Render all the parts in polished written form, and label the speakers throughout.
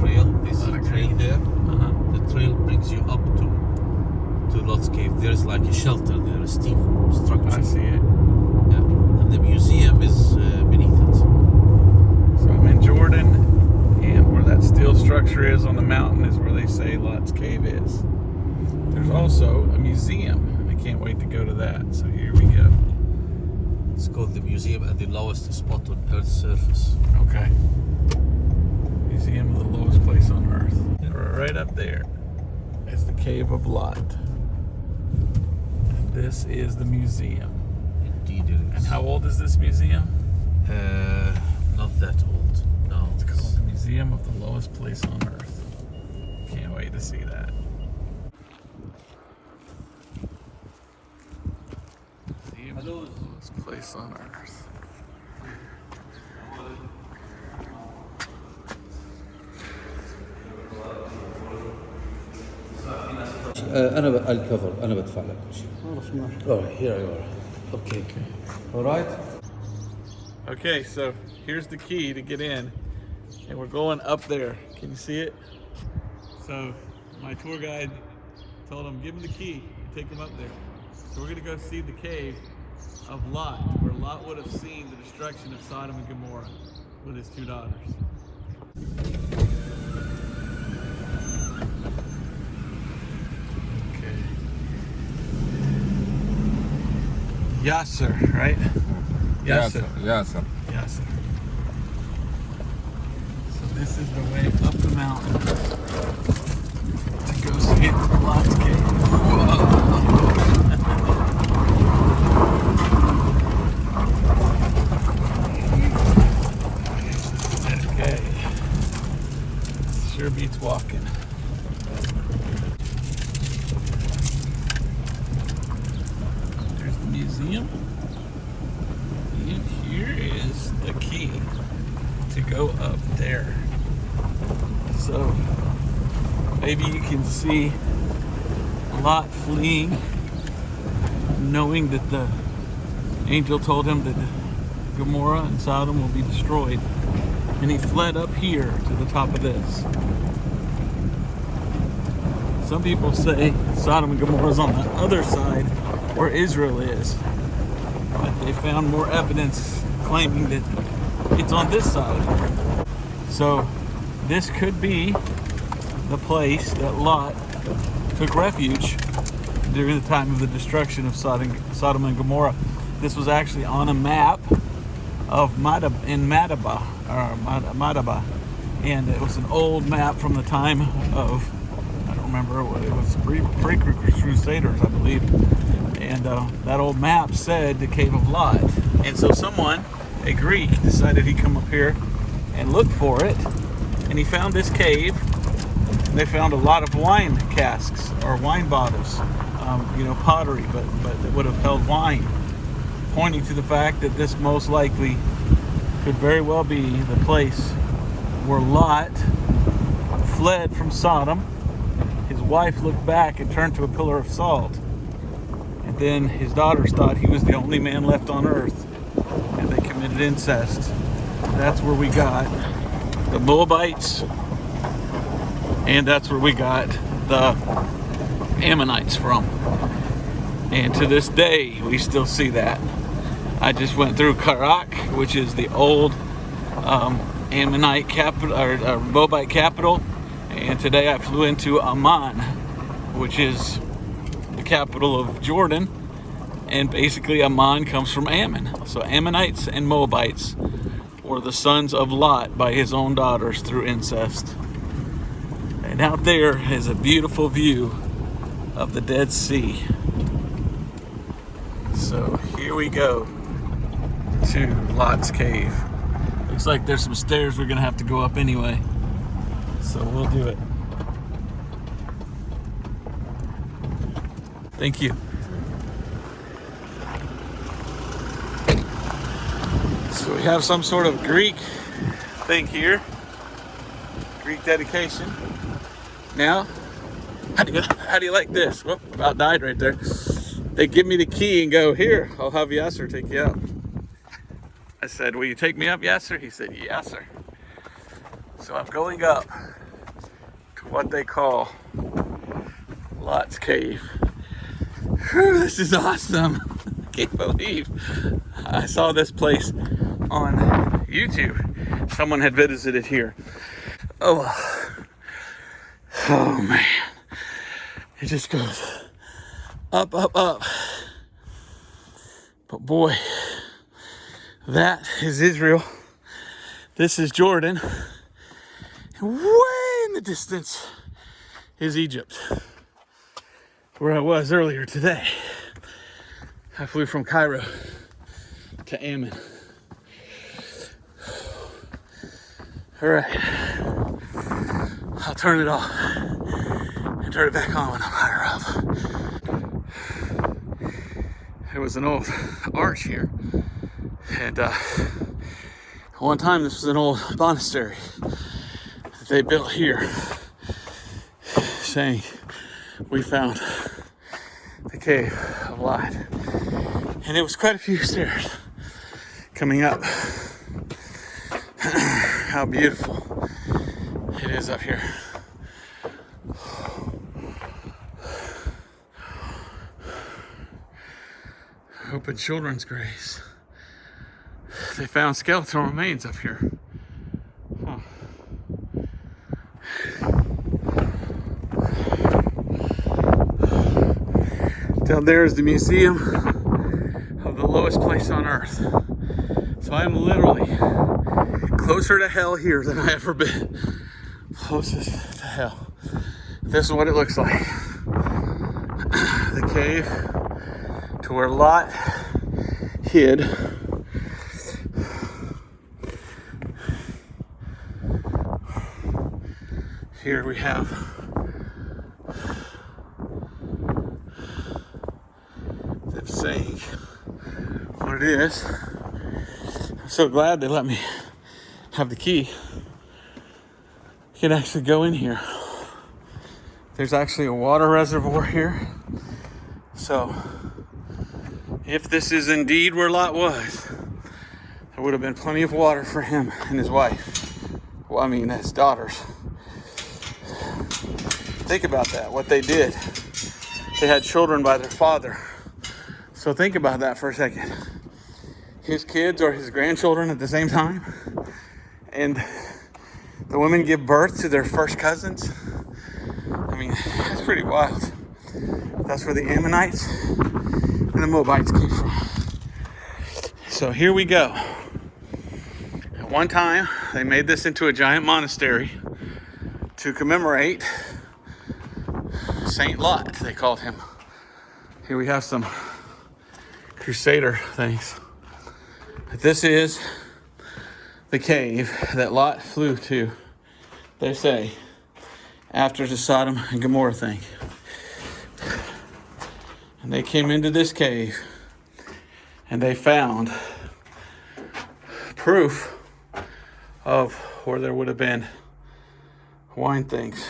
Speaker 1: trail. This is a trail there. The trail brings you up to Lot's Cave. There's like a shelter there, a steep structure.
Speaker 2: I see it.
Speaker 1: Yeah. And the museum is beneath it.
Speaker 2: So I'm in Jordan, and where that steel structure is on the mountain is where they say Lot's Cave is. There's also a museum. I can't wait to go to that. So here we go.
Speaker 1: It's called the museum at the lowest spot on Earth's surface.
Speaker 2: Okay. Museum of the lowest place on Earth. Right up there is the Cave of Lot. And this is the museum.
Speaker 1: Indeed it is.
Speaker 2: And how old is this museum?
Speaker 1: Not that old. No.
Speaker 2: It's called the Museum of the Lowest Place on Earth. Can't wait to see that. Museum of the Lowest Place on Earth.
Speaker 1: أنا الكفر أنا بدفع لك كل شيء. Alright, here you are. Okay. Alright.
Speaker 2: Okay, so here's the key to get in, and we're going up there. Can you see it? So my tour guide told him, give him the key and take him up there. So we're gonna go see the cave of Lot, where Lot would have seen the destruction of Sodom and Gomorrah with his two daughters. Okay. Yasser, right? Yasser.
Speaker 3: Yasser.
Speaker 2: Yasser. So this is the way up the mountain to go see Lot's Cave. Okay. Sure beats walking. There's the museum. And here is the key to go up there. So maybe you can see Lot fleeing, knowing that the angel told him that Gomorrah and Sodom will be destroyed. And he fled up here to the top of this. Some people say Sodom and Gomorrah is on the other side where Israel is. But they found more evidence claiming that it's on this side. So this could be the place that Lot took refuge during the time of the destruction of Sodom and Gomorrah. This was actually on a map of Madaba, and it was an old map from the time of, I don't remember what it was, pre-Crusaders, I believe. And that old map said the Cave of Lot. And so someone, a Greek, decided he'd come up here and look for it. And he found this cave. And they found a lot of wine casks or wine bottles, pottery, but that would have held wine, pointing to the fact that this most likely could very well be the place where Lot fled from Sodom. His wife looked back and turned to a pillar of salt. And then his daughters thought he was the only man left on earth, and they committed incest. That's where we got the Moabites, and that's where we got the Ammonites from. And to this day, we still see that. I just went through Karak, which is the old Ammonite capital, or Moabite capital, and today I flew into Amman, which is the capital of Jordan, and basically Amman comes from Ammon. So Ammonites and Moabites were the sons of Lot by his own daughters through incest. And out there is a beautiful view of the Dead Sea. So here we go to Lot's Cave. Looks like there's some stairs we're gonna have to go up anyway, so we'll do it. Thank you. So we have some sort of Greek thing here, Greek dedication. Now, how do you like this? Whoop, about died right there. They give me the key and go, here, I'll have Yasser take you out. I said, will you take me up, Yasser? He said, yes, sir. So I'm going up. what they call Lot's Cave. Whew, this is awesome. I can't believe I saw this place on YouTube. Someone had visited here. Oh man. It just goes up, up, up. But boy, that is Israel. This is Jordan. And way in the distance is Egypt, where I was earlier today. I flew from Cairo to Amman. All right, I'll turn it off and turn it back on when I'm higher up. There was an old arch here, and one time this was an old monastery that they built here, saying we found the cave of Lot. And it was quite a few stairs coming up. How beautiful it is up here. Open Children's Grace. They found skeletal remains up here. Huh. Down there is the museum of the lowest place on earth. So I am literally closer to hell here than I ever been. Closest to hell. This is what it looks like. The cave to where Lot hid. Here we have them saying what it is. I'm so glad they let me have the key. You can actually go in here. There's actually a water reservoir here. So if this is indeed where Lot was, there would have been plenty of water for him and his wife. Well, I mean, his daughters. Think about that, what they did. They had children by their father. So think about that for a second. His kids or his grandchildren at the same time. And the women give birth to their first cousins. I mean, that's pretty wild. That's where the Ammonites and the Moabites came from. So here we go. At one time, they made this into a giant monastery to commemorate Saint Lot, they called him. Here we have some Crusader things. This is the cave that Lot flew to, they say, after the Sodom and Gomorrah thing. And they came into this cave and they found proof of where there would have been wine things.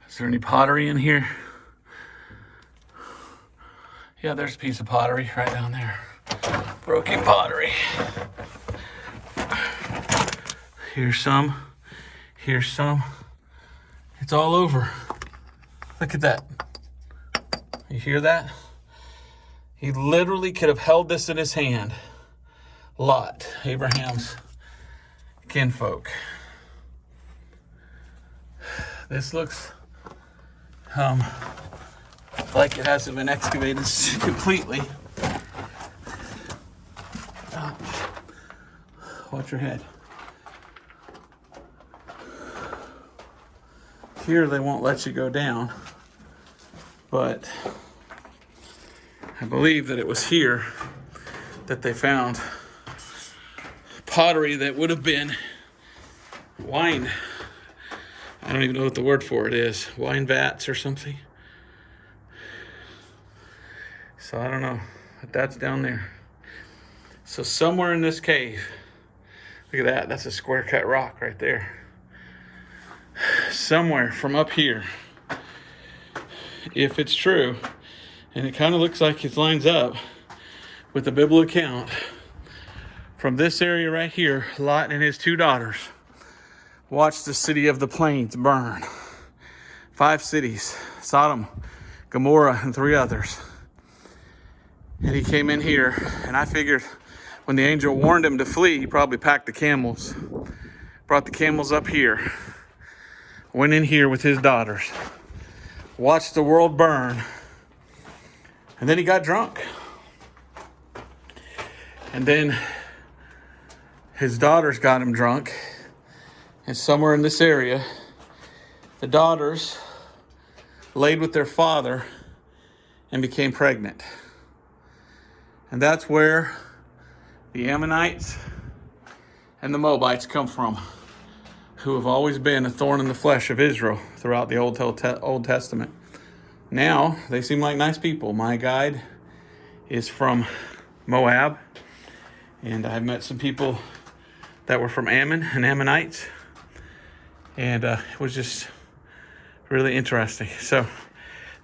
Speaker 2: Is there any pottery in here? Yeah, there's a piece of pottery right down there. Broken pottery. Here's some. Here's some. It's all over. Look at that. You hear that? He literally could have held this in his hand. Lot, Abraham's kinfolk. This looks like it hasn't been excavated completely. Ouch. Watch your head. Here they won't let you go down, but I believe that it was here that they found pottery that would have been wine. I don't even know what the word for it is. Wine vats or something. So I don't know, but that's down there. So somewhere in this cave, look at that, that's a square cut rock right there. Somewhere from up here, if it's true, and it kind of looks like it lines up with the biblical account From this area right here, Lot and his 2 daughters watched the city of the plains burn. 5 cities, Sodom, Gomorrah, and 3 others. And he came in here, and I figured when the angel warned him to flee, he probably packed the camels, brought the camels up here, went in here with his daughters, watched the world burn, and then he got drunk. And then his daughters got him drunk, and somewhere in this area, the daughters laid with their father and became pregnant. And that's where the Ammonites and the Moabites come from, who have always been a thorn in the flesh of Israel throughout the Old Testament. Now, they seem like nice people. My guide is from Moab, and I've met some people that were from Ammon and Ammonites, and it was just really interesting. So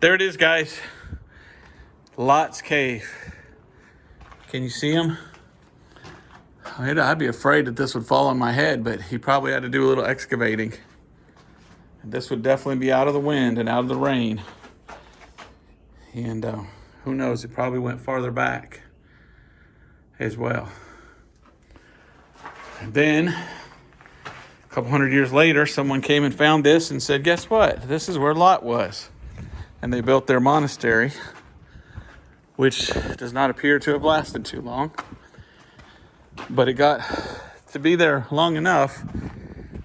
Speaker 2: there it is, guys. Lot's Cave. Can you see him? I'd be afraid that this would fall on my head, but he probably had to do a little excavating. And this would definitely be out of the wind and out of the rain. And who knows, it probably went farther back as well. And then a couple hundred years later, someone came and found this and said, guess what? This is where Lot was. And they built their monastery, which does not appear to have lasted too long. But it got to be there long enough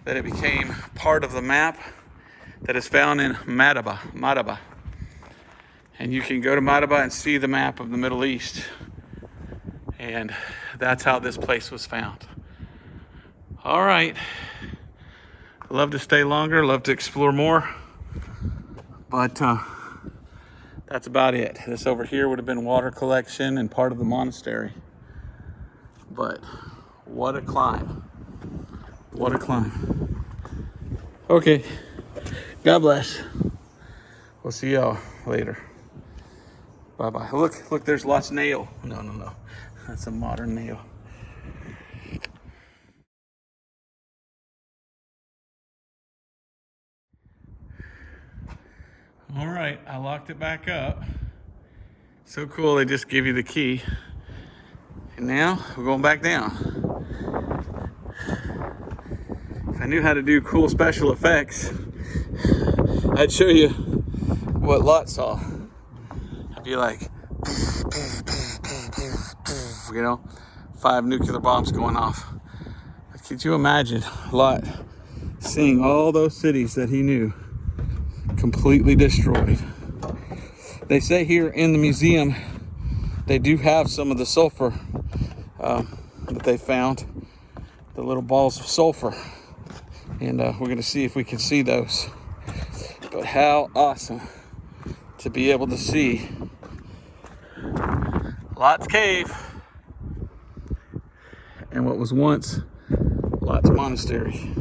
Speaker 2: that it became part of the map that is found in Madaba. And you can go to Madaba and see the map of the Middle East. And that's how this place was found. All right. Love to stay longer, love to explore more. But that's about it. This over here would have been water collection and part of the monastery. But what a climb. What a climb. Okay. God bless. We'll see y'all later. Bye-bye. Look, there's Lot's nail. No. That's a modern nail. All right, I locked it back up. So cool, they just give you the key. And now we're going back down. If I knew how to do cool special effects, I'd show you what Lot saw. I'd be like, you know, 5 nuclear bombs going off. Could you imagine Lot seeing all those cities that he knew completely destroyed? They say here in the museum, they do have some of the sulfur that they found, the little balls of sulfur. And we're going to see if we can see those. But how awesome to be able to see Lot's Cave and what was once Lot's Monastery.